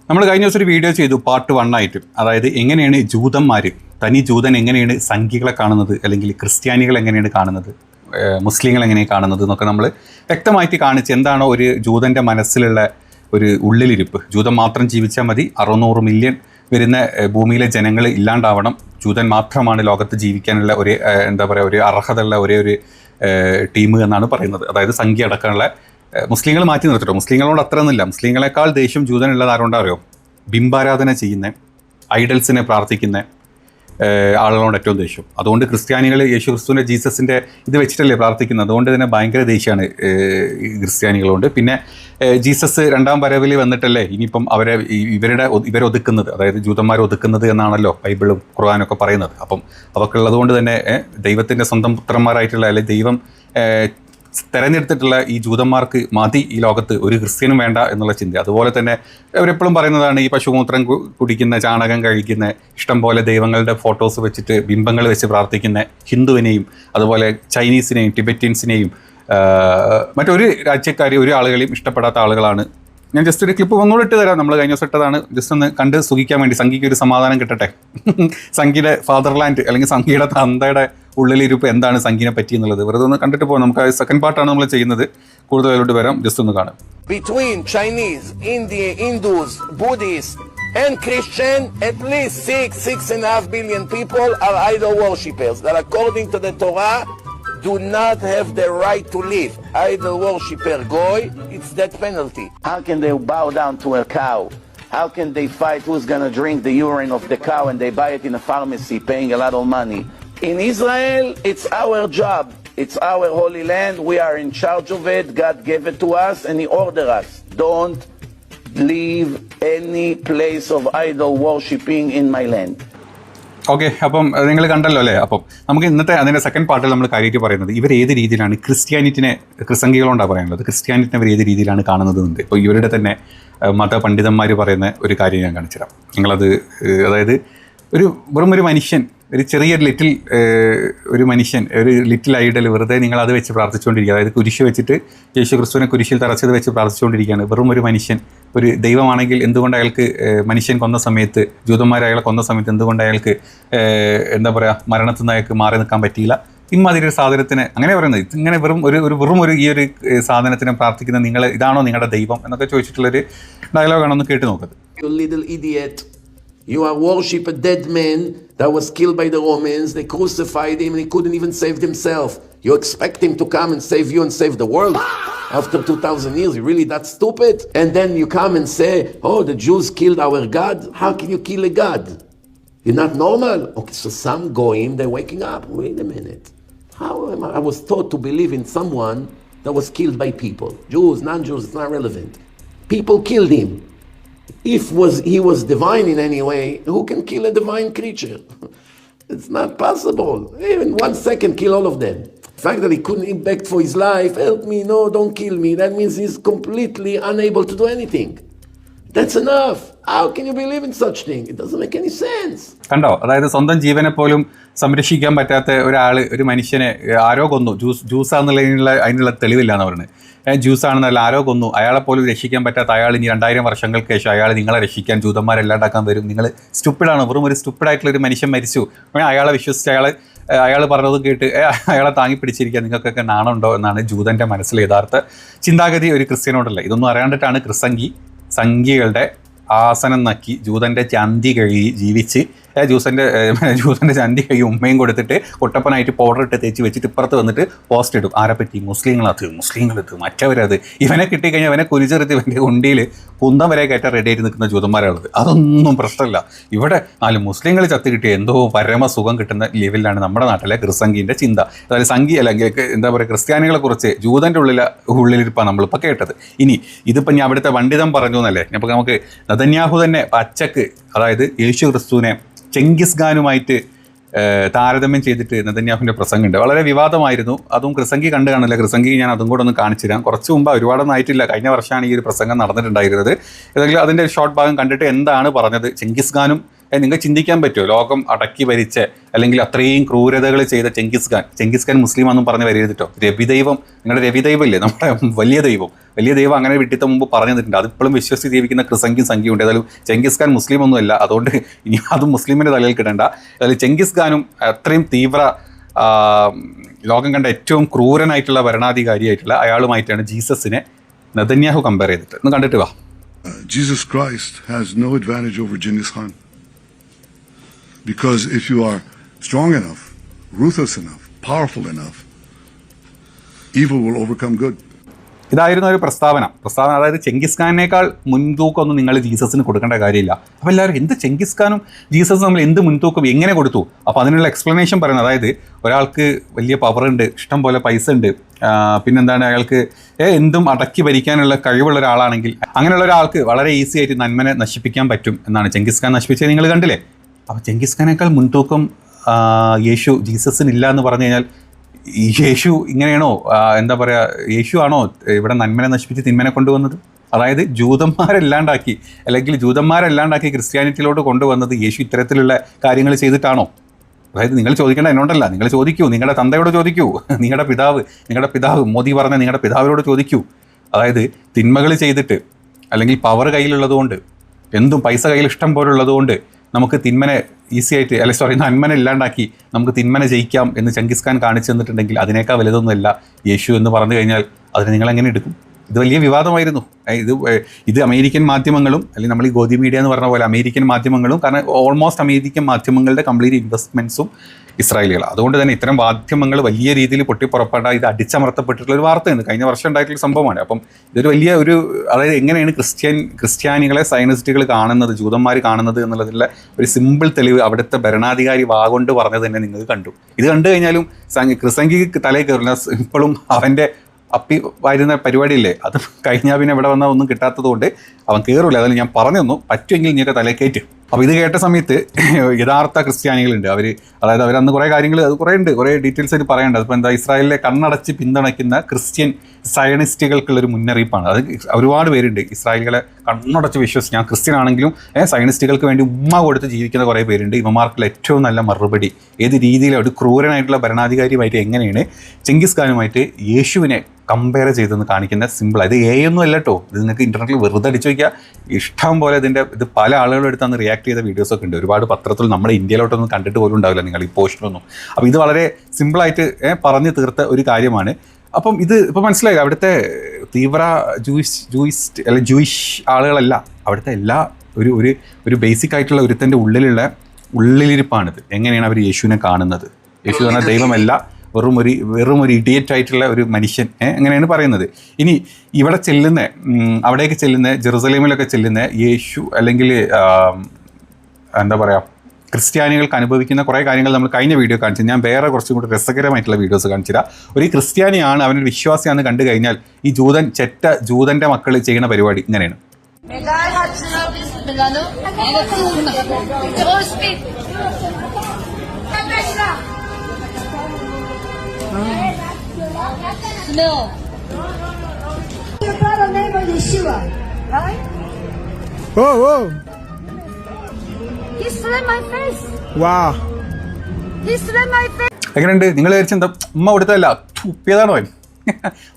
നമ്മൾ കഴിഞ്ഞ ദിവസം ഒരു വീഡിയോ ചെയ്തു പാർട്ട് 1 ആയിട്ട്. അതായത് എങ്ങനെയാണ് ജൂതന്മാർ, തനി ജൂതൻ എങ്ങനെയാണ് സംഘികളെ കാണുന്നത്, അല്ലെങ്കിൽ ക്രിസ്ത്യാനികൾ എങ്ങനെയാണ് കാണുന്നത്, മുസ്ലിങ്ങൾ എങ്ങനെയാണ് കാണുന്നത് എന്നൊക്കെ നമ്മൾ വ്യക്തമായിട്ട് കാണിച്ച് എന്താണോ ഒരു ജൂതൻ്റെ മനസ്സിലുള്ള ഒരു ഉള്ളിലിരിപ്പ്. ജൂതൻ മാത്രം ജീവിച്ചാൽ മതി, 600 മില്യൺ വരുന്ന ഭൂമിയിലെ ജനങ്ങൾ ഇല്ലാണ്ടാവണം, ജൂതൻ മാത്രമാണ് ലോകത്ത് ജീവിക്കാനുള്ള ഒരു ഒരു അർഹതയുള്ള ഒരേ ഒരു ടീം എന്നാണ് പറയുന്നത്. അതായത് സംഖ്യ അടക്കമുള്ള മുസ്ലിങ്ങൾ മാറ്റി നിർത്തിട്ടോ. മുസ്ലിങ്ങളോട് അത്ര ഒന്നുമില്ല. മുസ്ലിങ്ങളെക്കാൾ ദേഷ്യം ജൂതനുള്ളത് ആരോണ്ടാ അറിയോ? ബിംബാരാധന ചെയ്യുന്ന, ഐഡൽസിനെ പ്രാർത്ഥിക്കുന്ന ആളുകളോട് ഏറ്റവും ദേഷ്യം. അതുകൊണ്ട് ക്രിസ്ത്യാനികൾ യേശു ക്രിസ്തുവിൻ്റെ ജീസസിൻ്റെ ഇത് വെച്ചിട്ടല്ലേ പ്രാർത്ഥിക്കുന്നത്. അതുകൊണ്ട് തന്നെ ഭയങ്കര ദേഷ്യമാണ് ക്രിസ്ത്യാനികളോട്. പിന്നെ ജീസസ് രണ്ടാം വരവിൽ വന്നിട്ടല്ലേ ഇനിയിപ്പം ഇവരെ ഒതുക്കുന്നത്, അതായത് ജൂതന്മാരെ ഒതുക്കുന്നത് എന്നാണല്ലോ ബൈബിളും ഖുർആനൊക്കെ പറയുന്നത്. അപ്പം അതൊക്കെ ഉള്ളതുകൊണ്ട് തന്നെ ദൈവത്തിൻ്റെ സ്വന്തം പുത്രന്മാരായിട്ടുള്ള, അല്ലെങ്കിൽ ദൈവം തെരഞ്ഞെടുത്തിട്ടുള്ള ഈ ജൂതന്മാർക്ക് മതി ഈ ലോകത്ത്, ഒരു ക്രിസ്ത്യനും വേണ്ട എന്നുള്ള ചിന്ത. അതുപോലെ തന്നെ അവരെപ്പോഴും പറയുന്നതാണ് ഈ പശുമൂത്രം കുടിക്കുന്ന, ചാണകം കഴിക്കുന്ന, ഇഷ്ടം പോലെ ദൈവങ്ങളുടെ ഫോട്ടോസ് വെച്ചിട്ട് ബിംബങ്ങൾ വെച്ച് പ്രാർത്ഥിക്കുന്ന ഹിന്ദുവിനെയും അതുപോലെ ചൈനീസിനെയും ടിബറ്റൻസിനെയും മറ്റൊരു രാജ്യക്കാരെയും ഒരു ആളുകളെയും ഇഷ്ടപ്പെടാത്ത ആളുകളാണ്. ഞാൻ ജസ്റ്റ് ഒരു ക്ലിപ്പ് ഒന്നുകൂടെ ഇട്ട് തരാം. നമ്മൾ കഴിഞ്ഞ ദിവസം ഇട്ടതാണ്, ജസ്റ്റ് ഒന്ന് കണ്ട് സുഖിക്കാൻ വേണ്ടി. സംഘിക്ക് ഒരു സമാധാനം കിട്ടട്ടെ. സംഘിയുടെ ഫാദർലാൻഡ് അല്ലെങ്കിൽ സംഘിയുടെ തന്തയുടെ ഉള്ളിലിരിപ്പ് എന്താണ് സംഘിനെ പറ്റി എന്നുള്ളത് വെറുതെ ഒന്ന് കണ്ടിട്ട് പോകാം. നമുക്ക് സെക്കൻഡ് പാർട്ടാണ് നമ്മൾ ചെയ്യുന്നത്. കൂടുതലായിട്ട് വരാം, ജസ്റ്റ് ഒന്ന് കാണാം. Between Chinese, Indian, Hindus, Buddhists and Christian, at least 6.5 billion people are idol worshippers that according to the Torah do not have the right to live. Idol worshipper goy, it's that penalty. How can they bow down to a cow? How can they fight who's going to drink the urine of the cow and they buy it in a pharmacy paying a lot of money? In Israel, it's our job. It's our holy land. We are in charge of it. God gave it to us and He ordered us. Don't leave any place of idol worshipping in my land. Okay, അപ്പം നിങ്ങൾ കണ്ടല്ലോ അല്ലേ. അപ്പം നമുക്ക് ഇന്നത്തെ അതിൻ്റെ second പാർട്ടിൽ നമ്മൾ കാര്യമായിട്ട് പറയുന്നത് ഇവർ ഏത് രീതിയിലാണ് ക്രിസ്ത്യാനിറ്റിനെ, ക്രിസ്ത്യാനികളോണ്ടാണ് പറയാനുള്ളത്, ക്രിസ്ത്യാനിറ്റിനെ അവർ ഏത് രീതിയിലാണ് കാണുന്നത്. ഇപ്പോൾ ഇവരുടെ തന്നെ മതപണ്ഡിതന്മാർ പറയുന്ന ഒരു കാര്യം ഞാൻ കാണിച്ചുതരാം. നിങ്ങളത്, അതായത് വെറും ഒരു മനുഷ്യൻ, ഒരു ചെറിയൊരു ഒരു മനുഷ്യൻ, ഒരു ലിറ്റിൽ ഐഡൽ വെറുതെ നിങ്ങളത് വെച്ച് പ്രാർത്ഥിച്ചുകൊണ്ടിരിക്കുക. അതായത് കുരിശ് വെച്ചിട്ട് യേശു ക്രിസ്തുവിനെ കുരിശിൽ തറച്ചത് വെച്ച് പ്രാർത്ഥിച്ചുകൊണ്ടിരിക്കുകയാണ്. വെറും ഒരു മനുഷ്യൻ, ഒരു ദൈവമാണെങ്കിൽ എന്തുകൊണ്ട് അയാൾക്ക് മനുഷ്യൻ കൊന്ന സമയത്ത്, ജൂതന്മാർ അയാളെ കൊന്ന സമയത്ത് എന്തുകൊണ്ട് അയാൾക്ക് മരണത്തിൽ നിന്ന് അയാൾക്ക് മാറി നിൽക്കാൻ പറ്റിയില്ല? ഇമ്മാതിരി ഒരു സാധനത്തിന് അങ്ങനെ പറയുന്നത്. ഇങ്ങനെ വെറും ഒരു ഈ ഒരു സാധനത്തിനെ പ്രാർത്ഥിക്കുന്ന നിങ്ങൾ, ഇതാണോ നിങ്ങളുടെ ദൈവം എന്നൊക്കെ ചോദിച്ചിട്ടുള്ളൊരു ഡയലോഗാണ്. ഒന്ന് കേട്ട് നോക്കുന്നത്. You little idiot. You are worship a dead man that was killed by the Romans. They crucified him and he couldn't even save himself. You expect him to come and save you and save the world? After 2000 years, you really that stupid? And then you come and say, oh, the Jews killed our God. How can you kill a God? You're not normal. Okay, so some goyim, they're waking up. Wait a minute. How am I was taught to believe in someone that was killed by people. Jews, non-Jews, it's not relevant. People killed him. If he was divine in any way, who can kill a divine creature? It's not possible. Even 1 second, kill all of them. The fact that he couldn't beg for his life, help me, no, don't kill me, that means he's completely unable to do anything. That's enough. How can you believe in such thing? It doesn't make any sense. കണ്ടോ? അതായത് സ്വന്തം ജീവനെ പോലും സംരക്ഷിക്കാൻ പറ്റാത്ത ഒരു മനുഷ്യനെ ആരോ കൊന്നു. അതിനുള്ള തെളിവില്ല എന്ന് പറയുന്നത്. ജ്യൂസാണെന്നല്ല, ആരോ കൊന്നു, അയാളെ പോലും രക്ഷിക്കാൻ പറ്റാത്ത അയാൾ ഇനി 2000 വർഷങ്ങൾക്ക് ശേഷം അയാൾ നിങ്ങളെ രക്ഷിക്കാൻ, ജൂതന്മാരെല്ലാണ്ടാക്കാൻ വരും. നിങ്ങൾ സ്റ്റുപ്പിഡാണ്, വെറും ഒരു സ്റ്റുപ്പിഡായിട്ടുള്ളൊരു മനുഷ്യൻ മരിച്ചു, അയാളെ വിശ്വസിച്ച് അയാൾ പറഞ്ഞതും കേട്ട് അയാളെ താങ്ങി പിടിച്ചിരിക്കുക. നിങ്ങൾക്കൊക്കെ നാണമുണ്ടോ എന്നാണ് ജൂതൻ്റെ മനസ്സിലെ യഥാർത്ഥ ചിന്താഗതി ഒരു ക്രിസ്ത്യനോടല്ല. ഇതൊന്നും അറിയാണ്ടിട്ടാണ് സംഘികളുടെ ആസനം നക്കി ജൂതൻ്റെ ചന്തി കഴുകി ജീവിച്ച് ജൂതൻ്റെ ചന്തി കഴുകി ഉമ്മയും കൊടുത്തിട്ട് കൊട്ടപ്പനായിട്ട് പൗഡർ ഇട്ട് തേച്ച് വെച്ചിട്ട് ഇപ്പുറത്ത് വന്നിട്ട് പോസ്റ്റ് ഇടും. ആരെപ്പറ്റി? മുസ്ലിങ്ങളത് മറ്റവരത്. ഇവനെ കിട്ടിക്കഴിഞ്ഞാൽ അവനെ കുരിച്ചെറുത്ത് ഇവൻ്റെ ഉണ്ടിയിൽ കുന്തം വരെ കയറ്റാൻ റെഡി ആയിട്ട് നിൽക്കുന്ന ജൂതന്മാരാണത്. അതൊന്നും പ്രശ്നമില്ല. ഇവിടെ 4 മുസ്ലിങ്ങൾ ചത്ത് കിട്ടിയ എന്തോ പരമസുഖം കിട്ടുന്ന ലെവലിലാണ് നമ്മുടെ നാട്ടിലെ ക്രിസ്സംഗിൻ്റെ ചിന്ത. അതായത് സംഘി അല്ലെങ്കിൽ ക്രിസ്ത്യാനികളെ കുറിച്ച് ജൂതൻ്റെ ഉള്ളിലിരിപ്പാണ് നമ്മളിപ്പോൾ കേട്ടത്. ഇനി ഇതിപ്പോൾ ഞാൻ അവിടുത്തെ പണ്ഡിതൻ പറഞ്ഞു എന്നല്ലേ. അപ്പോൾ നമുക്ക് നെതന്യാഹു തന്നെ പച്ചക്ക്, അതായത് യേശു ക്രിസ്തുവിനെ ചെങ്കിസ് ഖാനുമായിട്ട് താരതമ്യം ചെയ്തിട്ട് നെതന്യാഹുവിൻ്റെ പ്രസംഗമുണ്ട്. വളരെ വിവാദമായിരുന്നു. അതും ക്രിസംഗി കണ്ടു കാണില്ല. ക്രിസംഗി ഞാൻ അതും കൂടെ ഒന്ന് കാണിച്ചു തരാം. കുറച്ച് മുമ്പ്, ഒരുപാടൊന്നും ആയിട്ടില്ല, കഴിഞ്ഞ വർഷമാണ് ഈ ഒരു പ്രസംഗം നടന്നിട്ടുണ്ടായിരുന്നത്. ഏതെങ്കിലും അതിൻ്റെ ഷോർട്ട് ഭാഗം കണ്ടിട്ട് എന്താണ് പറഞ്ഞത്. ചെങ്കിസ് ഖാനും നിങ്ങൾക്ക് ചിന്തിക്കാൻ പറ്റുമോ? ലോകം അടക്കി ഭരിച്ച അല്ലെങ്കിൽ അത്രയും ക്രൂരതകൾ ചെയ്ത ചെങ്കിസ് ഖാൻ മുസ്ലിം ആണെന്നും പറഞ്ഞ് വരരുതിട്ടോ. രവിദൈവം, നിങ്ങളുടെ രവിദൈവം ഇല്ലേ, നമ്മുടെ വലിയ ദൈവം അങ്ങനെ വിട്ടിത്ത മുമ്പ് പറഞ്ഞു തന്നിട്ടുണ്ട്. അതിപ്പോഴും വിശ്വസിച്ച് ജീവിക്കുന്ന സംഖ്യ ഉണ്ട്. ഏതായാലും ചെങ്കിസ് ഖാൻ മുസ്ലിം ഒന്നുമല്ല, അതുകൊണ്ട് ഇനി അതും മുസ്ലിമിൻ്റെ തലയിൽ കിടേണ്ട. അതായത് ചെങ്കിസ് ഖാനും അത്രയും തീവ്ര ലോകം കണ്ട ഏറ്റവും ക്രൂരനായിട്ടുള്ള ഭരണാധികാരിയായിട്ടുള്ള അയാളുമായിട്ടാണ് ജീസസിനെ നെതന്യാഹു കമ്പയർ ചെയ്തിട്ട്. ഒന്ന് കണ്ടിട്ട് വാ. Jesus Christ has no advantage over Genghis Khan. Because if you are strong enough, ruthless enough, powerful enough, evil will overcome good. ഇതായിരുന്നു ഒരു പ്രസ്താവന. അതായത് ചെങ്കിസ് ഖാനേക്കാൾ മുൻതൂക്കമൊന്നും നിങ്ങൾ ജീസസിന് കൊടുക്കേണ്ട കാര്യമില്ല. അപ്പോൾ എല്ലാവരും എന്ത് ചെങ്കിസ് ഖാനും ജീസസും നമ്മൾ എന്ത് മുൻതൂക്കം എങ്ങനെ കൊടുത്തു? അപ്പോൾ അതിനുള്ള എക്സ്പ്ലനേഷൻ പറയുന്നത്, അതായത് ഒരാൾക്ക് വലിയ പവറുണ്ട്, ഇഷ്ടം പോലെ പൈസ ഉണ്ട്, പിന്നെന്താണ് അയാൾക്ക് എന്തും അടക്കി ഭരിക്കാനുള്ള കഴിവുള്ള ഒരാളാണെങ്കിൽ അങ്ങനെയുള്ള ഒരാൾക്ക് വളരെ ഈസി ആയിട്ട് നന്മനെ നശിപ്പിക്കാൻ പറ്റും എന്നാണ് ചെങ്കിസ് ഖാൻ നശിപ്പിച്ചത്. നിങ്ങൾ കണ്ടില്ലേ? അപ്പോൾ ചെങ്കിസ് ഖാനേക്കാൾ മുൻതൂക്കം ജീസസിന് ഇല്ല എന്ന് പറഞ്ഞു കഴിഞ്ഞാൽ യേശു ഇങ്ങനെയാണോ? എന്താ പറയുക, യേശു ആണോ ഇവിടെ നന്മനെ നശിപ്പിച്ച് തിന്മനെ കൊണ്ടുവന്നത്? അതായത് ജൂതന്മാരല്ലാണ്ടാക്കി ക്രിസ്ത്യാനിറ്റിയിലോട്ട് കൊണ്ടുവന്നത് യേശു ഇത്തരത്തിലുള്ള കാര്യങ്ങൾ ചെയ്തിട്ടാണോ? അതായത് നിങ്ങൾ ചോദിക്കേണ്ട എന്നോണ്ടല്ല, നിങ്ങൾ ചോദിക്കൂ, നിങ്ങളുടെ തന്തയോട് ചോദിക്കൂ, നിങ്ങളുടെ പിതാവ് മോദി പറഞ്ഞ നിങ്ങളുടെ പിതാവിനോട് ചോദിക്കൂ. അതായത് തിന്മകൾ ചെയ്തിട്ട് അല്ലെങ്കിൽ പവർ കയ്യിലുള്ളതുകൊണ്ട്, എന്തും പൈസ കയ്യിൽ ഇഷ്ടം പോലെ ഉള്ളതുകൊണ്ട് നമുക്ക് തിന്മനെ നന്മനെ ഇല്ലാണ്ടാക്കി നമുക്ക് തിന്മനെ ജയിക്കാം എന്ന് ചെങ്കിസ് ഖാൻ കാണിച്ചു തന്നിട്ടുണ്ടെങ്കിൽ അതിനേക്കാൾ വലുതൊന്നുമല്ല യേശു എന്ന് പറഞ്ഞു കഴിഞ്ഞാൽ അതിനെ നിങ്ങൾ എങ്ങനെ എടുക്കും? ഇത് വലിയ വിവാദമായിരുന്നു. ഇത് അമേരിക്കൻ മാധ്യമങ്ങളും അല്ലെങ്കിൽ നമ്മൾ ഈ ഗോദി മീഡിയ എന്ന് പറഞ്ഞ പോലെ അമേരിക്കൻ മാധ്യമങ്ങളും, കാരണം ഓൾമോസ്റ്റ് അമേരിക്കൻ മാധ്യമങ്ങളുടെ കംപ്ലീറ്റ് ഇൻവെസ്റ്റ്മെൻറ്റ്സും ഇസ്രായേലികളാണ്. അതുകൊണ്ട് തന്നെ ഇത്തരം മാധ്യമങ്ങൾ വലിയ രീതിയിൽ പൊട്ടിപ്പുറപ്പെട്ട ഇത് അടിച്ചമർത്തപ്പെട്ടിട്ടുള്ള ഒരു വാർത്തയാണ്. കഴിഞ്ഞ വർഷം ഉണ്ടായിട്ടുള്ള സംഭവമാണ്. അപ്പം ഇതൊരു വലിയ അതായത് എങ്ങനെയാണ് ക്രിസ്ത്യാനികളെ സയനിസ്റ്റുകൾ കാണുന്നത്, ജൂതന്മാർ കാണുന്നത് എന്നുള്ളതിലുള്ള ഒരു സിമ്പിൾ തെളിവ് അവിടുത്തെ ഭരണാധികാരി വാഗൊണ്ട് പറഞ്ഞത് തന്നെ നിങ്ങൾ കണ്ടു. ഇത് കണ്ടു കഴിഞ്ഞാലും ക്രിസംഗിക്ക് തലയിൽ കയറില്ല. ഇപ്പോഴും അവൻ്റെ അപ്പി വരുന്ന പരിപാടിയില്ലേ, അത് കഴിഞ്ഞാൽ പിന്നെ ഇവിടെ വന്നാൽ ഒന്നും കിട്ടാത്തത് കൊണ്ട് അവൻ കയറില്ല. അതായത് ഞാൻ പറഞ്ഞു തന്നു, പറ്റുമെങ്കിൽ നീയൊക്കെ തലയിൽ കയറ്റും. അപ്പോൾ ഇത് കേട്ട സമയത്ത് യഥാർത്ഥ ക്രിസ്ത്യാനികളുണ്ട്, അതായത് അവരന്ന് കുറേ കാര്യങ്ങൾ കുറേ ഡീറ്റെയിൽസ് ആയിട്ട് പറയേണ്ടത്. അപ്പോൾ എന്താ, ഇസ്രായേലിലെ കണ്ണടച്ച് പിന്തുണയ്ക്കുന്ന ക്രിസ്ത്യൻ സയനിസ്റ്റുകൾക്കുള്ളൊരു മുന്നറിയിപ്പാണ്. അത് ഒരുപാട് പേരുണ്ട്. ഇസ്രായേലികളെ കണ്ണടച്ച് വിശ്വസിച്ച്, ഞാൻ ക്രിസ്ത്യൻ ആണെങ്കിലും സയനിസ്റ്റുകൾക്ക് വേണ്ടി ഉമ്മ കൊടുത്ത് ജീവിക്കുന്ന കുറേ പേരുണ്ട്. ഇവന്മാർക്കുള്ള ഏറ്റവും നല്ല മറുപടി ഏത് രീതിയിലാണ് ഒരു ക്രൂരനായിട്ടുള്ള ഭരണാധികാരിയുമായിട്ട് എങ്ങനെയാണ് ചെങ്കിസ് ഖാനുമായിട്ട് യേശുവിനെ കമ്പയർ ചെയ്തെന്ന് കാണിക്കുന്ന സിമ്പിൾ. ഇത് ഒന്നും അല്ല കേട്ടോ, ഇത് നിങ്ങൾക്ക് ഇൻ്റർനെറ്റിൽ വെറുതെ അടിച്ചു വയ്ക്കുക. ഇഷ്ടം പോലെ ഇത് പല ആളുകളും എടുത്തന്ന് റിയാക്ട് ചെയ്ത വീഡിയോസൊക്കെ ഉണ്ട്. ഒരുപാട് പത്രത്തിൽ നമ്മുടെ ഇന്ത്യയിലോട്ടൊന്നും കണ്ടിട്ട് പോലും ഉണ്ടാവില്ല നിങ്ങൾ ഈ പോസ്റ്റിലൊന്നും. അപ്പോൾ ഇത് വളരെ സിമ്പിളായിട്ട് പറഞ്ഞു തീർത്ത ഒരു കാര്യമാണ്. അപ്പം ഇത് ഇപ്പോൾ മനസ്സിലായി, അവിടുത്തെ തീവ്ര ജൂയിഷ് ആളുകളല്ല, അവിടുത്തെ എല്ലാ ഒരു ബേസിക് ആയിട്ടുള്ള ഒരുത്തൻ്റെ ഉള്ളിലിരിപ്പാണിത്. എങ്ങനെയാണ് അവർ യേശുവിനെ കാണുന്നത്? യേശു പറഞ്ഞ ദൈവമല്ല, വെറും ഒരു ഇഡിയറ്റ് ആയിട്ടുള്ള ഒരു മനുഷ്യൻ അങ്ങനെയാണ് പറയുന്നത്. ഇനി ഇവിടെ അവിടേക്ക് ചെല്ലുന്ന ജെറുസലേമിലൊക്കെ ചെല്ലുന്ന യേശു അല്ലെങ്കിൽ എന്താ പറയുക, ക്രിസ്ത്യാനികൾക്ക് അനുഭവിക്കുന്ന കുറേ കാര്യങ്ങൾ നമ്മൾ കഴിഞ്ഞ വീഡിയോ കാണിച്ചു. ഞാൻ വേറെ കുറച്ചും കൂടി രസകരമായിട്ടുള്ള വീഡിയോസ് കാണിച്ചില്ല. ഒരു ക്രിസ്ത്യാനിയാണ്, അവനൊരു വിശ്വാസിയാണെന്ന് കണ്ടു കഴിഞ്ഞാൽ ഈ ജൂതൻ്റെ മക്കൾ ചെയ്യുന്ന പരിപാടി ഇങ്ങനെയാണ്. No. You got a name of Yeshua, right? Oh. He slapped my face. Wow. He slapped my face. എങ്ങനെയുണ്ട്? നിങ്ങൾ വിചാരിച്ചെന്താ ഉമ്മ കൊടുത്തതല്ല, തുപ്പിയതാണോ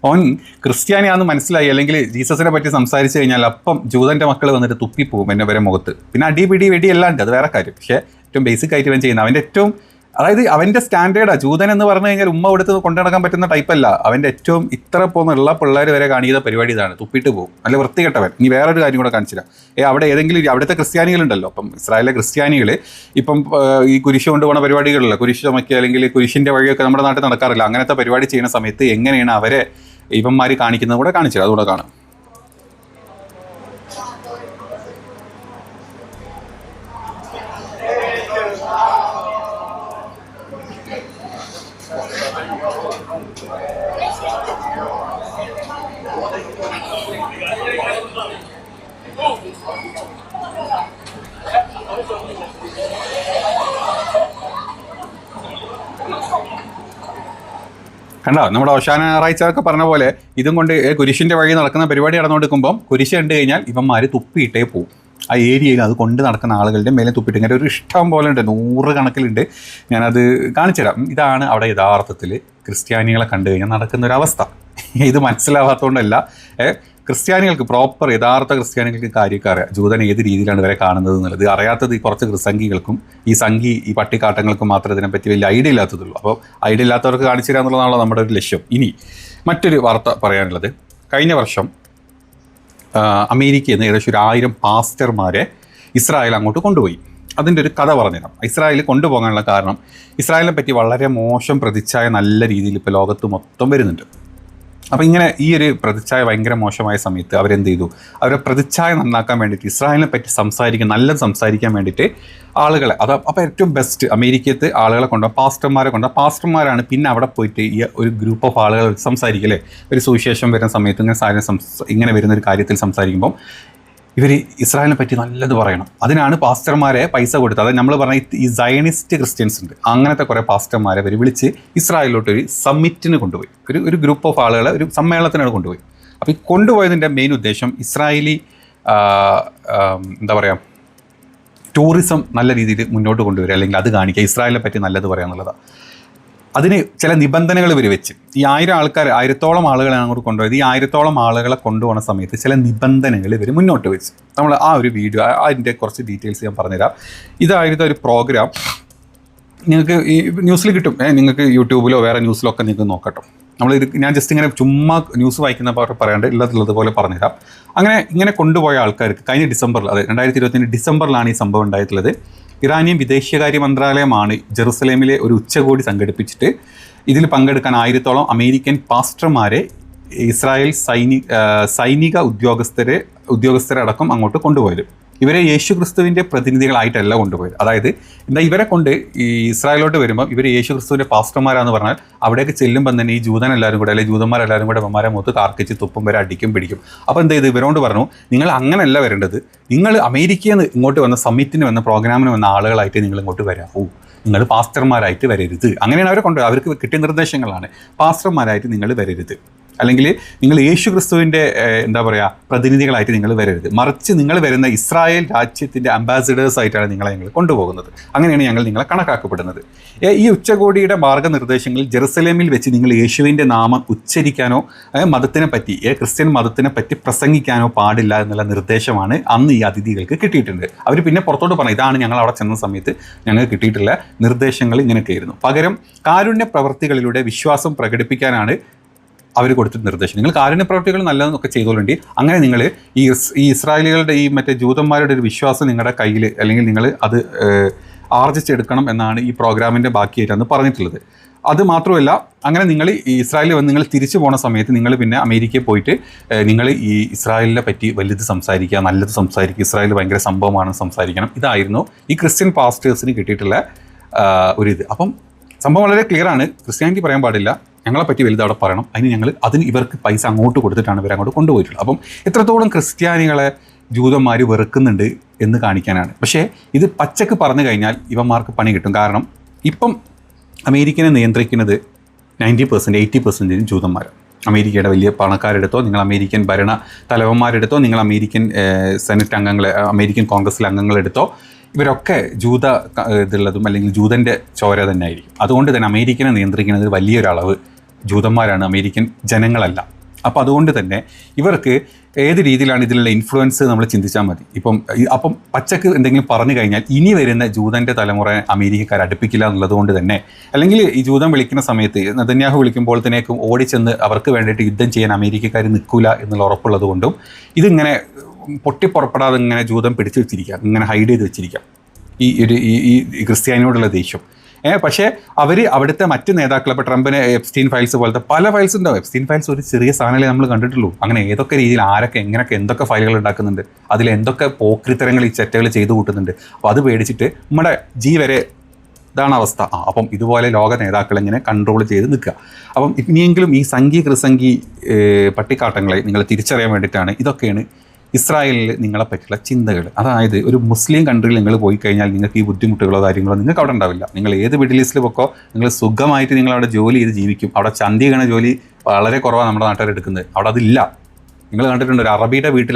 അവൻ ക്രിസ്ത്യാനിയാണെന്ന് മനസ്സിലായി, അല്ലെങ്കിൽ ജീസസിനെ പറ്റി സംസാരിച്ചു കഴിഞ്ഞാൽ അപ്പം ജൂതൻ്റെ മക്കൾ വന്നിട്ട് തുപ്പിപ്പോവും എന്നെ വരെ മുഖത്ത്. പിന്നെ വെടി എല്ലാണ്ട്, അത് വേറെ കാര്യം. പക്ഷേ ഏറ്റവും ബേസിക് ആയിട്ട് ഇവൻ ചെയ്യുന്നത് അവൻ്റെ ഏറ്റവും, അതായത് അവൻ്റെ സ്റ്റാൻഡേർഡാണ്. ജൂതൻ എന്ന് പറഞ്ഞു കഴിഞ്ഞാൽ ഉമ്മ കൊടുത്ത് കൊണ്ടു നടക്കാൻ പറ്റുന്ന ടൈപ്പല്ല. അവൻ്റെ ഏറ്റവും ഇത്ര പോന്നുള്ള പിള്ളേർ വരെ കാണിക്കുന്ന പരിപാടി ഇതാണ്, തുപ്പിട്ട് പോകും, നല്ല വൃത്തികെട്ടവൻ. ഇനി വേറൊരു കാര്യം കൂടെ കാണിച്ചില്ല. അവിടെ അവിടുത്തെ ക്രിസ്ത്യാനികളുണ്ടല്ലോ, അപ്പം ഇസ്രായേലിലെ ക്രിസ്ത്യാനികൾ ഇപ്പം ഈ കുരിശ് കൊണ്ടുപോകുന്ന പരിപാടികളില്ല, കുരിശ് ചുമക്കുക അല്ലെങ്കിൽ കുരിശിൻ്റെ വഴിയൊക്കെ നമ്മുടെ നാട്ടിൽ നടക്കാറില്ല. അങ്ങനത്തെ പരിപാടി ചെയ്യുന്ന സമയത്ത് എങ്ങനെയാണ് അവരെ ഇവന്മാർ കാണിക്കുന്നത് കൂടെ കാണിച്ചത്, അതുകൂടെ കാണാം. കണ്ടോ, നമ്മുടെ അവസാന ഞായറാഴ്ച ഒക്കെ പറഞ്ഞ പോലെ ഇതും കൊണ്ട് കുരിശിൻ്റെ വഴി നടക്കുന്ന പരിപാടി നടന്നുകൊടുക്കുമ്പം കുരിശ് കണ്ടു കഴിഞ്ഞാൽ ഇവന്മാർ തുപ്പിയിട്ടേ പോവും. ആ ഏരിയയിൽ അത് കൊണ്ട് നടക്കുന്ന ആളുകളുടെ മേലെ തുപ്പിട്ട് ഇങ്ങനെ ഒരു ഇഷ്ടം പോലെ ഉണ്ട്, 100 കണക്കിലുണ്ട്. ഞാനത് കാണിച്ചു തരാം. ഇതാണ് അവിടെ യഥാർത്ഥത്തിൽ ക്രിസ്ത്യാനികളെ കണ്ടു കഴിഞ്ഞാൽ നടക്കുന്ന ഒരു അവസ്ഥ. ഇത് മനസ്സിലാവാത്തതുകൊണ്ടല്ല, ക്രിസ്ത്യാനികൾക്ക് പ്രോപ്പർ യഥാർത്ഥ ക്രിസ്ത്യാനികൾക്ക് കാര്യമൊക്കെ അറിയാം ജൂതൻ ഏത് രീതിയിലാണ് ഇവരെ കാണുന്നത് എന്നുള്ളത്. അറിയാത്തത് ഈ കുറച്ച് സംഘികൾക്കും ഈ പട്ടിക്കാട്ടങ്ങൾക്കും മാത്രമേ ഇതിനെപ്പറ്റി വലിയ ഐഡിയ ഇല്ലാത്തതുള്ളൂ. അപ്പോൾ ഐഡിയ ഇല്ലാത്തവർക്ക് കാണിച്ചു തരിക എന്നുള്ളതാണല്ലോ നമ്മുടെ ഒരു ലക്ഷ്യം. ഇനി മറ്റൊരു വാർത്ത പറയാനുള്ളത്, കഴിഞ്ഞ വർഷം അമേരിക്കയിൽ നിന്ന് ഏകദേശം 1000 പാസ്റ്റർമാരെ ഇസ്രായേൽ അങ്ങോട്ട് കൊണ്ടുപോയി. അതിൻ്റെ ഒരു കഥ പറഞ്ഞുതരാം. ഇസ്രായേൽ കൊണ്ടുപോകാനുള്ള കാരണം, ഇസ്രായേലിനെ പറ്റി വളരെ മോശം പ്രതിച്ഛായ നല്ല രീതിയിൽ ഇപ്പോൾ ലോകത്ത് മൊത്തം വരുന്നുണ്ട്. അപ്പോൾ ഇങ്ങനെ ഈ ഒരു പ്രതിച്ഛായ ഭയങ്കര മോശമായ സമയത്ത് അവരെന്ത് ചെയ്തു, അവരെ പ്രതിച്ഛായ നന്നാക്കാൻ വേണ്ടിയിട്ട് ഇസ്രായേലിനെ പറ്റി നല്ലത് സംസാരിക്കാൻ വേണ്ടിയിട്ട് ആളുകളെ അപ്പോൾ ഏറ്റവും ബെസ്റ്റ് അമേരിക്കത്ത് ആളുകളെ കൊണ്ടുപോകാം, പാസ്റ്റർമാരാണ് പിന്നെ അവിടെ പോയിട്ട് ഈ ഒരു ഗ്രൂപ്പ് ഓഫ് ആളുകൾ സംസാരിക്കല്ലേ. ഒരു സുവിശേഷം വരുന്ന സമയത്ത് ഇങ്ങനെ വരുന്ന ഒരു കാര്യത്തിൽ സംസാരിക്കുമ്പോൾ ഇവർ ഇസ്രായേലിനെ പറ്റി നല്ലത് പറയണം. അതിനാണ് പാസ്റ്റർമാരെ പൈസ കൊടുത്തത്. അതായത് നമ്മൾ പറഞ്ഞ ഈ സയനിസ്റ്റ് ക്രിസ്ത്യൻസ് ഉണ്ട്, അങ്ങനത്തെ കുറേ പാസ്റ്റർമാരെ അവർ വിളിച്ച് ഇസ്രായേലിലോട്ടൊരു സമ്മിറ്റിന് കൊണ്ടുപോയി. ഒരു ഗ്രൂപ്പ് ഓഫ് ആളുകളെ ഒരു സമ്മേളനത്തിനാണ് കൊണ്ടുപോയി. അപ്പോൾ ഈ കൊണ്ടുപോയതിൻ്റെ മെയിൻ ഉദ്ദേശം ഇസ്രായേലി എന്താ പറയുക, ടൂറിസം നല്ല രീതിയിൽ മുന്നോട്ട് കൊണ്ടുവരിക, അല്ലെങ്കിൽ അത് കാണിക്കുക, ഇസ്രായേലിനെ പറ്റി നല്ലത് പറയുക എന്നുള്ളതാണ്. അതിന് ചില നിബന്ധനകൾ ഇവർ വെച്ച്, ഈ 1000-ഓളം ആളുകളെ അങ്ങോട്ട് കൊണ്ടുപോയത്, ഈ 1000-ഓളം ആളുകളെ കൊണ്ടുപോകുന്ന സമയത്ത് ചില നിബന്ധനകൾ ഇവർ മുന്നോട്ട് വെച്ച്. നമ്മൾ ആ ഒരു വീഡിയോ, അതിൻ്റെ കുറച്ച് ഡീറ്റെയിൽസ് ഞാൻ പറഞ്ഞുതരാം. ഇതായിരുന്നു ഒരു പ്രോഗ്രാം. നിങ്ങൾക്ക് ഈ ന്യൂസിൽ കിട്ടും, നിങ്ങൾക്ക് യൂട്യൂബിലോ വേറെ ന്യൂസിലോ ഒക്കെ നിങ്ങൾക്ക് നോക്കട്ടോ. ഞാൻ ജസ്റ്റ് ഇങ്ങനെ ചുമ്മാ ന്യൂസ് വായിക്കുന്ന പറയാണ്ട് ഉള്ളതുപോലെ പറഞ്ഞുതരാം. ഇങ്ങനെ കൊണ്ടുപോയ ആൾക്കാർക്ക് കഴിഞ്ഞ ഡിസംബറിൽ, അതെ 2020 ഡിസംബറിലാണ് ഈ സംഭവം ഉണ്ടായിട്ടുള്ളത്. ഇറാനിയൻ വിദേശകാര്യ മന്ത്രാലയമാണ് ജെറുസലേമിലെ ഒരു ഉച്ചകോടി സംഘടിപ്പിച്ചിട്ട് ഇതിൽ പങ്കെടുക്കാൻ 1000-ഓളം അമേരിക്കൻ പാസ്റ്റർമാരെ ഇസ്രായേൽ സൈനിക ഉദ്യോഗസ്ഥരടക്കം അങ്ങോട്ട് കൊണ്ടുപോയത്. ഇവരെ യേശുക്രിസ്തുവിൻ്റെ പ്രതിനിധികളായിട്ടല്ല കൊണ്ടുപോയത്. അതായത് ഇവരെ കൊണ്ട് ഈ ഇസ്രായേലോട്ട് വരുമ്പോൾ ഇവർ യേശുക്രിസ്തുവിൻ്റെ പാസ്റ്റർമാരാന്ന് പറഞ്ഞാൽ അവിടേക്ക് ചെല്ലുമ്പോൾ തന്നെ ഈ ജൂതന്മാരെല്ലാവരും കൂടെ ഇവന്മാരെ മുഖത്ത് കാർക്കിച്ച് തുപ്പും വരെ അടിക്കും പിടിക്കും. അപ്പോൾ എന്ത് ചെയ്ത് ഇവരോട് പറഞ്ഞു, നിങ്ങൾ അങ്ങനെയല്ല വരേണ്ടത്, നിങ്ങൾ അമേരിക്കയിൽ നിന്ന് ഇങ്ങോട്ട് വന്ന സമ്മിറ്റിന് വന്ന പ്രോഗ്രാമിന് വന്ന ആളുകളായിട്ട് നിങ്ങൾ ഇങ്ങോട്ട് വരാവൂ, നിങ്ങൾ പാസ്റ്റർമാരായിട്ട് വരരുത്. അങ്ങനെയാണ് അവർക്ക് കിട്ടിയ നിർദ്ദേശങ്ങളാണ്, പാസ്റ്റർമാരായിട്ട് നിങ്ങൾ വരരുത്, അല്ലെങ്കിൽ നിങ്ങൾ യേശു ക്രിസ്തുവിൻ്റെ എന്താ പറയുക പ്രതിനിധികളായിട്ട് നിങ്ങൾ വരരുത്, മറിച്ച് നിങ്ങൾ വരുന്ന ഇസ്രായേൽ രാജ്യത്തിൻ്റെ അംബാസിഡേഴ്സായിട്ടാണ് ഞങ്ങൾ കൊണ്ടുപോകുന്നത്. അങ്ങനെയാണ് ഞങ്ങൾ നിങ്ങളെ കണക്കാക്കപ്പെടുന്നത്. ഈ ഉച്ചകോടിയുടെ മാർഗ്ഗനിർദ്ദേശങ്ങളിൽ ജെറുസലേമിൽ വെച്ച് നിങ്ങൾ യേശുവിൻ്റെ നാമം ഉച്ചരിക്കാനോ മതത്തിനെ പറ്റി ക്രിസ്ത്യൻ മതത്തിനെ പറ്റി പ്രസംഗിക്കാനോ പാടില്ല എന്നുള്ള നിർദ്ദേശമാണ് അന്ന് ഈ അതിഥികൾക്ക് കിട്ടിയിട്ടുണ്ട്. അവർ പിന്നെ പുറത്തോട്ട് പറഞ്ഞു, ഇതാണ് ഞങ്ങൾ അവിടെ ചെന്ന സമയത്ത് ഞങ്ങൾക്ക് കിട്ടിയിട്ടുള്ള നിർദ്ദേശങ്ങൾ ഇങ്ങനെയൊക്കെയായിരുന്നു. പകരം കാരുണ്യ പ്രവർത്തികളിലൂടെ വിശ്വാസം പ്രകടിപ്പിക്കാനാണ് അവർ കൊടുത്തിട്ട് നിർദ്ദേശം. നിങ്ങൾ കാരുണ്യ പ്രവർത്തികൾ നല്ലതെന്നൊക്കെ ചെയ്തോളുണ്ട്. അങ്ങനെ നിങ്ങൾ ഈ ഇസ്രായേലികളുടെ ഈ മറ്റേ ജൂതന്മാരുടെ ഒരു വിശ്വാസം നിങ്ങളുടെ കയ്യിൽ, അല്ലെങ്കിൽ നിങ്ങൾ അത് ആർജിച്ചെടുക്കണം എന്നാണ് ഈ പ്രോഗ്രാമിൻ്റെ ബാക്കിയായിട്ടാണ് പറഞ്ഞിട്ടുള്ളത്. അത് മാത്രമല്ല, അങ്ങനെ നിങ്ങൾ ഈ ഇസ്രായേലിൽ വന്ന് നിങ്ങൾ തിരിച്ചു പോണ സമയത്ത് നിങ്ങൾ പിന്നെ അമേരിക്കയിൽ പോയിട്ട് നിങ്ങൾ ഈ ഇസ്രായേലിനെ പറ്റി വലുത് സംസാരിക്കുക, നല്ലത് സംസാരിക്കുക, ഇസ്രായേൽ ഭയങ്കര സംഭവമാണെന്ന് സംസാരിക്കണം. ഇതായിരുന്നു ഈ ക്രിസ്ത്യൻ പാസ്റ്റേഴ്സിന് കിട്ടിയിട്ടുള്ള ഒരിത്. അപ്പം സംഭവം വളരെ ക്ലിയറാണ്. ക്രിസ്ത്യാനിറ്റി പറയാൻ പാടില്ല, ഞങ്ങളെപ്പറ്റി വലുത് അവിടെ പറയണം. അതിന് ഇവർക്ക് പൈസ അങ്ങോട്ട് കൊടുത്തിട്ടാണ് ഇവരങ്ങോട്ട് കൊണ്ടുപോയിട്ടുള്ളത്. അപ്പം എത്രത്തോളം ക്രിസ്ത്യാനികളെ ജൂതന്മാർ വെറുക്കുന്നുണ്ട് എന്ന് കാണിക്കാനാണ്. പക്ഷേ ഇത് പച്ചക്ക് പറഞ്ഞു കഴിഞ്ഞാൽ ഇവന്മാർക്ക് പണി കിട്ടും. കാരണം ഇപ്പം അമേരിക്കനെ നിയന്ത്രിക്കുന്നത് 90%, 80% ജൂതന്മാരാണ്. അമേരിക്കയുടെ വലിയ പണക്കാരെടുത്തോ, നിങ്ങൾ അമേരിക്കൻ ഭരണ തലവന്മാരെടുത്തോ, നിങ്ങൾ അമേരിക്കൻ സെനറ്റ് അംഗങ്ങളെ, അമേരിക്കൻ കോൺഗ്രസ്സിലെ അംഗങ്ങളെടുത്തോ, ഇവരൊക്കെ ജൂത ഇതുള്ളതും അല്ലെങ്കിൽ ജൂതൻ്റെ ചോര തന്നെ ആയിരിക്കും. അതുകൊണ്ട് തന്നെ അമേരിക്കനെ നിയന്ത്രിക്കുന്നത് വലിയൊരളവ് ജൂതന്മാരാണ്, അമേരിക്കൻ ജനങ്ങളല്ല. അപ്പോൾ അതുകൊണ്ട് തന്നെ ഇവർക്ക് ഏത് രീതിയിലാണ് ഇതിലുള്ള ഇൻഫ്ലുവൻസ് നമ്മൾ ചിന്തിച്ചാൽ മതി. അപ്പം പച്ചക്ക് എന്തെങ്കിലും പറഞ്ഞു കഴിഞ്ഞാൽ ഇനി വരുന്ന ജൂതൻ്റെ തലമുറ അമേരിക്കക്കാർ അടുപ്പിക്കില്ല എന്നുള്ളത് കൊണ്ട് തന്നെ, അല്ലെങ്കിൽ ഈ ജൂതൻ വിളിക്കുന്ന സമയത്ത് നെതന്യാഹു വിളിക്കുമ്പോഴത്തേക്കും ഓടിച്ചെന്ന് അവർക്ക് വേണ്ടിയിട്ട് യുദ്ധം ചെയ്യാൻ അമേരിക്കക്കാർ നിൽക്കില്ല എന്നുള്ള ഉറപ്പുള്ളത് കൊണ്ടും ഇതിങ്ങനെ പൊട്ടിപ്പുറപ്പെടാതെ ഇങ്ങനെ ജൂതം പിടിച്ചു വെച്ചിരിക്കുക, ഇങ്ങനെ ഹൈഡ് ചെയ്ത് വെച്ചിരിക്കുക ഈ ക്രിസ്ത്യാനിയോടുള്ള ദേഷ്യം. പക്ഷേ അവർ അവിടുത്തെ മറ്റ് നേതാക്കൾ, ഇപ്പോൾ ട്രംപിന് എപ്സ്റ്റീൻ ഫയൽസ് പോലത്തെ പല ഫയൽസ് ഉണ്ടാവും. എപ്സ്റ്റീൻ ഫയൽസ് ഒരു ചെറിയ സാധനമേ നമ്മൾ കണ്ടിട്ടുള്ളൂ. അങ്ങനെ ഏതൊക്കെ രീതിയിൽ ആരൊക്കെ എങ്ങനെയൊക്കെ എന്തൊക്കെ ഫയലുകൾ ഉണ്ടാക്കുന്നുണ്ട്, അതിൽ എന്തൊക്കെ പോക്രിത്തരങ്ങൾ ഈ ചെറ്റകൾ ചെയ്തു കൂട്ടുന്നുണ്ട്. അപ്പോൾ അത് പേടിച്ചിട്ട് നമ്മുടെ വരെ ഇതാണ് അവസ്ഥ. അപ്പം ഇതുപോലെ ലോക നേതാക്കൾ ഇങ്ങനെ കൺട്രോൾ ചെയ്ത് നിൽക്കുക. അപ്പം ഇനിയെങ്കിലും ഈ സംഘി ക്രിസംഘി പട്ടിക്കാട്ടങ്ങളെ നിങ്ങൾ തിരിച്ചറിയാൻ വേണ്ടിയിട്ടാണ്. ഇതൊക്കെയാണ് ഇസ്രായേലിൽ നിങ്ങളെ പറ്റിയുള്ള ചിന്തകൾ. അതായത് ഒരു മുസ്ലിം കൺട്രിയിൽ നിങ്ങൾ പോയി കഴിഞ്ഞാൽ നിങ്ങൾക്ക് ഈ ബുദ്ധിമുട്ടുകളോ കാര്യങ്ങളോ നിങ്ങൾക്ക് അവിടെ ഉണ്ടാവില്ല. നിങ്ങൾ ഏത് മിഡിൽ ഈസ്റ്റിൽ പൊക്കോ, നിങ്ങൾ സുഖമായിട്ട് നിങ്ങളവിടെ ജോലി ചെയ്ത് ജീവിക്കും. അവിടെ ചന്തീകരണ ജോലി വളരെ കുറവാണ് നമ്മുടെ നാട്ടുകാർ എടുക്കുന്നത്. അവിടെ അതില്ല. നിങ്ങൾ കണ്ടിട്ടുണ്ട് ഒരു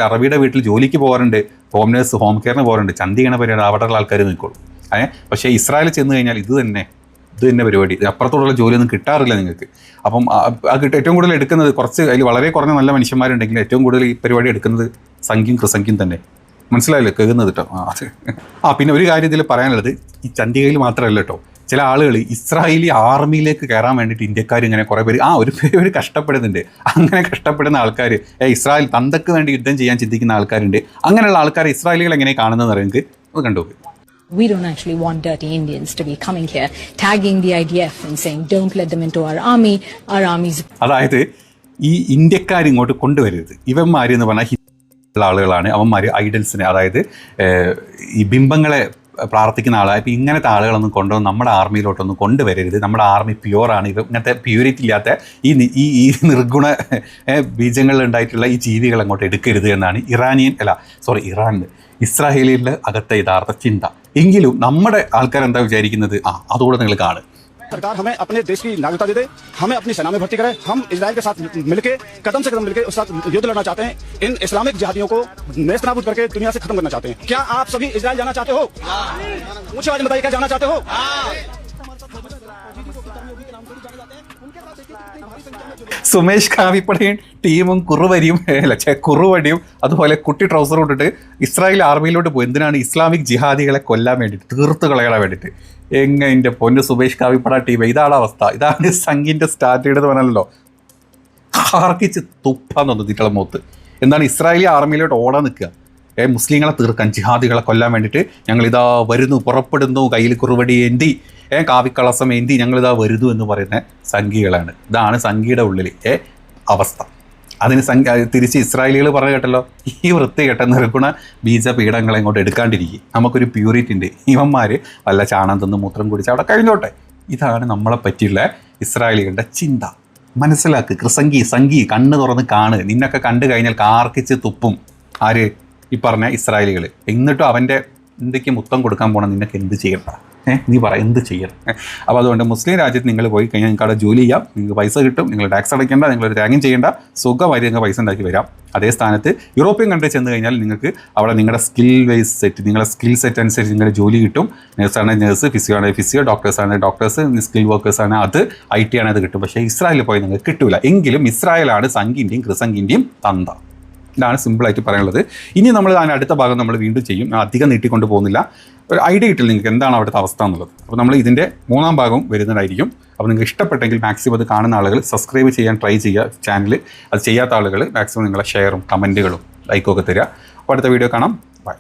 അറബിയുടെ വീട്ടിൽ ജോലിക്ക് പോകാറുണ്ട്, ഹോം നേഴ്സ്, ഹോം കെയറിന് പോകാറുണ്ട്, ചന്തികണ പരിപാടി അവിടെയുള്ള ആൾക്കാർ നിൽക്കുള്ളൂ. പക്ഷേ ഇസ്രായേലിൽ ചെന്ന് കഴിഞ്ഞാൽ ഇത് തന്നെ പരിപാടി, അപ്പുറത്തോടുള്ള ജോലിയൊന്നും കിട്ടാറില്ല നിങ്ങൾക്ക്. അപ്പം ഏറ്റവും കൂടുതൽ എടുക്കുന്നത് അതിൽ വളരെ കുറഞ്ഞ നല്ല മനുഷ്യന്മാരുണ്ടെങ്കിൽ ഏറ്റവും കൂടുതൽ ഈ പരിപാടി എടുക്കുന്നത് സംഖ്യയും ക്രിസംഖ്യയും തന്നെ. മനസ്സിലായല്ലോ കേൾക്കുന്നത് കേട്ടോ. പിന്നെ ഒരു കാര്യം ഇതിൽ പറയാനുള്ളത്, ഈ ചന്തികയിൽ മാത്രമല്ല കേട്ടോ, ചില ആളുകൾ ഇസ്രായേലി ആർമിയിലേക്ക് കയറാൻ വേണ്ടിയിട്ട് ഇന്ത്യക്കാർ ഇങ്ങനെ കുറേ പേര് ഒരു കഷ്ടപ്പെടുന്നുണ്ട്. അങ്ങനെ കഷ്ടപ്പെടുന്ന ആൾക്കാർ, ഇസ്രായേൽ തന്തക്ക് വേണ്ടി യുദ്ധം ചെയ്യാൻ ചിന്തിക്കുന്ന ആൾക്കാരുണ്ട്. അങ്ങനെയുള്ള ആൾക്കാരെ ഇസ്രായേലികൾ എങ്ങനെ കാണുന്നതെന്ന് അറിയാം, നിങ്ങൾക്ക് അത് കണ്ടുപോകും. We don't actually want dirty Indians to be coming here, tagging the IDF and saying, don't let them into our army. Our armies. അതായത് ഈ ഇന്ത്യക്കാർ ഇങ്ങോട്ട് കൊണ്ടുവരരുത്. ഇവന്മാർ എന്ന് പറഞ്ഞാൽ ഉള്ള ആളുകളാണ്. അവന്മാർ ഐഡൽസിനെ, അതായത് ഈ ബിംബങ്ങളെ പ്രാർത്ഥിക്കുന്ന ആളാണ്. ഇപ്പം ഇങ്ങനത്തെ ആളുകളൊന്നും കൊണ്ടുവന്ന് നമ്മുടെ ആർമിയിലോട്ടൊന്നും കൊണ്ടുവരരുത്. നമ്മുടെ ആർമി പ്യുവറാണ്. ഇങ്ങനത്തെ പ്യൂരിറ്റി ഇല്ലാത്ത ഈ നിർഗുണ ബീജങ്ങളിൽ ഉണ്ടായിട്ടുള്ള ഈ ജീവികൾ അങ്ങോട്ട് എടുക്കരുത് എന്നാണ് ഇസ്രായേലിൻ്റെ അകത്തെ യഥാർത്ഥ ചിന്ത. എങ്കിലും നമ്മുടെ ആൾക്കാർ എന്താ വിചാരിക്കുന്നത്, അതുകൂടെ നിങ്ങൾ കാണും. सरकार हमें अपने देश की नागरिकता दे दे, हमें अपनी सेना में भर्ती करे, हम इजराइल के साथ मिलके कदम से कदम मिलके उस साथ युद्ध लड़ना चाहते हैं, इन इस्लामिक जिहादियों को नेस्तनाबूद करके दुनिया से खत्म करना चाहते हैं. क्या आप सभी इजराइल जाना चाहते हो? ऊंची आवाज में बताइए, क्या जाना चाहते हो? സുമേഷ് കാവിപ്പടയും ടീമും കുറുവടിയും അതുപോലെ കുട്ടി ട്രൗസർ ഇട്ടിട്ട് ഇസ്രായേൽ ആർമിയിലോട്ട് പോയി. എന്തിനാണ്? ഇസ്ലാമിക് ജിഹാദികളെ കൊല്ലാൻ വേണ്ടിയിട്ട്, തീർത്ത് കളയാൻ വേണ്ടിയിട്ട്. എൻ്റെ പൊന്ന് സുമേഷ് കാവിപ്പട ടീം, ഇതാണ് അവസ്ഥ. ഇതാണ് സംഘിൻ്റെ സ്റ്റാർട്ട് എന്ന് പറഞ്ഞല്ലോ, ആർക്കിച്ച് തുപ്പാൻ തോന്നിയിട്ടുള്ള മുഖത്ത്. എന്താണ് ഇസ്രായേലി ആർമിയിലോട്ട് ഓടാൻ നിൽക്കുക, മുസ്ലിങ്ങളെ തീർക്കാൻ, ജിഹാദികളെ കൊല്ലാൻ വേണ്ടിയിട്ട്. ഞങ്ങളിതാ വരുന്നു, പുറപ്പെടുന്നു, കയ്യിൽ കുറുവടി ഏന്തി, കാവിക്കളസം ഏന്തി ഞങ്ങളിതാ വരുന്നു എന്ന് പറയുന്ന സംഘികളാണ്. ഇതാണ് സംഘിയുടെ ഉള്ളിൽ അവസ്ഥ. അതിന് തിരിച്ച് ഇസ്രായേലികൾ പറഞ്ഞു കേട്ടല്ലോ, ഈ വൃത്തികെട്ട നിർഗുണ ബീജപീഠങ്ങളെ ഇങ്ങോട്ട് എടുക്കാണ്ടിരിക്കും. നമുക്കൊരു പ്യൂരിറ്റി ഉണ്ട്. ഇവന്മാർ വല്ല ചാണം തിന്ന് മൂത്രം കുടിച്ച് അവിടെ കഴിഞ്ഞോട്ടെ. ഇതാണ് നമ്മളെ പറ്റിയുള്ള ഇസ്രായേലികളുടെ ചിന്ത. മനസ്സിലാക്ക്. സംഘി കണ്ണ് തുറന്ന് കാണ്. നിന്നൊക്കെ കണ്ടു കഴിഞ്ഞാൽ കാർക്കിച്ച് തുപ്പും. ആര്? ഈ പറഞ്ഞ ഇസ്രായേലികൾ. എന്നിട്ടും അവൻ്റെ ഇന്ത്യക്ക് മുത്തം കൊടുക്കാൻ പോകണം. നിനക്ക് എന്ത് ചെയ്യണ്ട? നീ പറ, എന്ത് ചെയ്യണം? അപ്പോൾ അതുകൊണ്ട് മുസ്ലിം രാജ്യത്ത് നിങ്ങൾ പോയി കഴിഞ്ഞാൽ നിങ്ങൾക്ക് അവിടെ ജോലി ചെയ്യാം, നിങ്ങൾക്ക് പൈസ കിട്ടും, നിങ്ങൾ ടാക്സ് അടയ്ക്കേണ്ട, നിങ്ങളൊരു ത്യാഗം ചെയ്യേണ്ട, സുഖമായിട്ട് നിങ്ങൾക്ക് പൈസ ഉണ്ടാക്കി വരാം. അതേ സ്ഥാനത്ത് യൂറോപ്യൻ കൺട്രി ചെന്ന് കഴിഞ്ഞാൽ നിങ്ങൾക്ക് അവിടെ നിങ്ങളുടെ നിങ്ങളുടെ സ്കിൽ സെറ്റ് അനുസരിച്ച് നിങ്ങളുടെ ജോലി കിട്ടും. നേഴ്സാണെങ്കിൽ നേഴ്സ്, ഫിസിയോ ആണെങ്കിൽ ഫിസിയോ, ഡോക്ടേഴ്സാണെങ്കിൽ ഡോക്ടേഴ്സ്, സ്കിൽ വർക്കേഴ്സാണ് അത്, IT ആണെങ്കിൽ അത് കിട്ടും. പക്ഷേ ഇസ്രായേലിൽ പോയി നിങ്ങൾക്ക് കിട്ടില്ല. എങ്കിലും ഇസ്രായേലാണ് സംഘിൻ്റെയും ക്രിസംഘിൻ്റെയും തന്ത. ഇതാണ് സിമ്പിളായിട്ട് പറയാനുള്ളത്. ഇനി നമ്മൾ അടുത്ത ഭാഗം നമ്മൾ വീണ്ടും ചെയ്യും. അധികം നീട്ടിക്കൊണ്ട് പോകുന്നില്ല. ഒരു ഐഡിയ കിട്ടില്ല നിങ്ങൾക്ക് എന്താണ് അവിടുത്തെ അവസ്ഥ എന്നുള്ളത്. അപ്പോൾ നമ്മൾ ഇതിൻ്റെ 3ാം ഭാഗം വരുന്നതായിരിക്കും. അപ്പോൾ നിങ്ങൾക്ക് ഇഷ്ടപ്പെട്ടെങ്കിൽ മാക്സിമം അത് കാണുന്ന ആളുകൾ സബ്സ്ക്രൈബ് ചെയ്യാൻ ട്രൈ ചെയ്യുക ചാനൽ. അത് ചെയ്യാത്ത ആളുകൾ മാക്സിമം നിങ്ങളെ ഷെയറും കമൻറ്റുകളും ലൈക്കും ഒക്കെ തരിക. അപ്പോൾ അടുത്ത വീഡിയോ കാണാം. ബൈ.